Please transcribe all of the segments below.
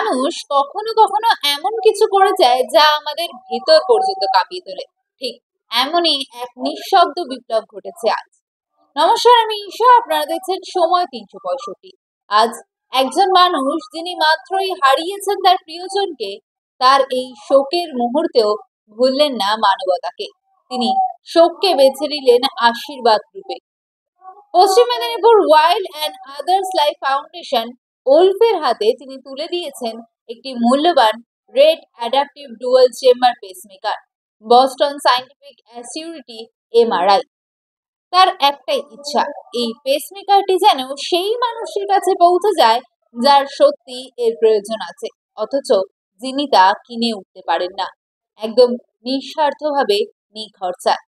মানুষ কখনো কখনো এমন কিছু করে যায় যা আমাদের ভিতর পর্যন্ত কাঁপিয়ে তোলে। ঠিক এমনই এক নিঃশব্দ বিপ্লব ঘটেছে আজ। নমস্কার, আমি ঈশা, আপনারা দেখছেন সময় ৩৬৫। আজ একজন মানুষ যিনি মাত্রই হারিয়েছেন তার প্রিয়জনকে, তার এই শোকের মুহূর্তেও ভুললেন না মানবতাকে। তিনি শোককে বেছে নিলেন আশীর্বাদ রূপে। Paschim Medinipur wild and others life foundation ওলফের হাতে তিনি তুলে দিয়েছেন একটি মূল্যবান red adaptive dual chamber pacemaker, Boston Scientific Assurity MRI. তার একটাই ইচ্ছা, এই পেসমেকারটি যেন সেই মানুষের কাছে পৌঁছে যায় যার সত্যি এর প্রয়োজন আছে, অথচ যিনি তা কিনে উঠতে পারেন না, একদম নিঃস্বার্থভাবে নিখরচায়।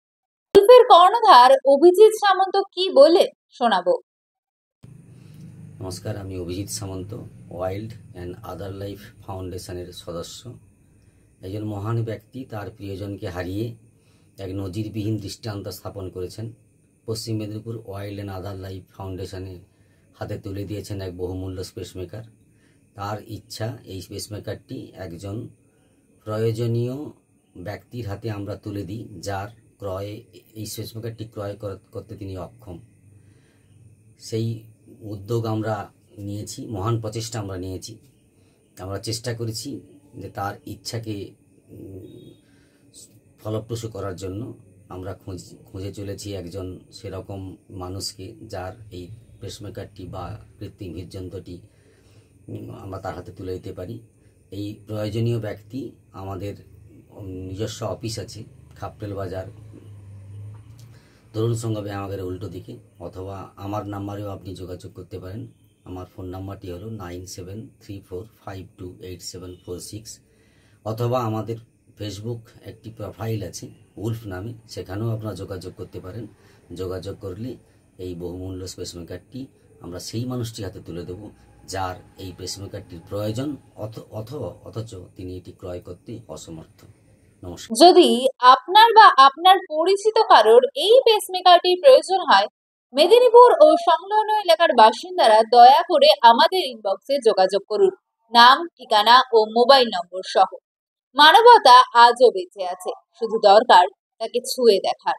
ওলফের কর্ণধার অভিজিৎ সামন্ত কি বলে শোনাবো। নমস্কার, আমি অভিজিৎ সামন্ত, ওয়াইল্ড অ্যান্ড আদার লাইফ ফাউন্ডেশনের সদস্য। একজন মহান ব্যক্তি তার প্রিয়জনকে হারিয়ে এক নজিরবিহীন দৃষ্টান্ত স্থাপন করেছেন। পশ্চিম Medinipur wild and other life ফাউন্ডেশনের হাতে তুলে দিয়েছেন এক বহুমূল্য স্পেসমেকার। তার ইচ্ছা এই স্পেসমেকারটি একজন প্রয়োজনীয় ব্যক্তির হাতে আমরা তুলে দিই, যার এই স্পেসমেকারটি ক্রয় করতে তিনি অক্ষম। সেই উদ্যোগ আমরা নিয়েছি, মহান প্রচেষ্টা আমরা নিয়েছি। আমরা চেষ্টা করেছি যে তার ইচ্ছাকে ফলপ্রসূ করার জন্য। আমরা খুঁজে চলেছি একজন সেরকম মানুষকে যার এই পেসমেকারটি বা কৃত্রিম হৃদযন্ত্রটি আমরা তার হাতে তুলে দিতে পারি। এই প্রয়োজনীয় ব্যক্তি আমাদের নিজস্ব অফিস আছে খাপটেল বাজার, তরুণ সংঘ ব্যায়ামাগারের উল্টো দিকে, অথবা আমার নাম্বারেও আপনি যোগাযোগ করতে পারেন। আমার ফোন নাম্বারটি হলো 9734528746, অথবা আমাদের ফেসবুক একটি প্রোফাইল আছে উলফ নামে, সেখানেও আপনারা যোগাযোগ করতে পারেন। যোগাযোগ করলে এই বহুমূল্য পেসমেকারটি আমরা সেই মানুষটির হাতে তুলে দেব যার এই পেসমেকারটির প্রয়োজন, অথচ তিনি এটি ক্রয় করতে অসমর্থ। নমস্কার। যদি আপনার বা আপনার পরিচিত কারোর এই পেসমেকারটির প্রয়োজন হয়, মেদিনীপুর ও সংলগ্ন এলাকার বাসিন্দারা দয়া করে আমাদের ইনবক্সে যোগাযোগ করুন, নাম, ঠিকানা ও মোবাইল নম্বর সহ। মানবতা আজও বেঁচে আছে, শুধু দরকার তাকে ছুঁয়ে দেখার।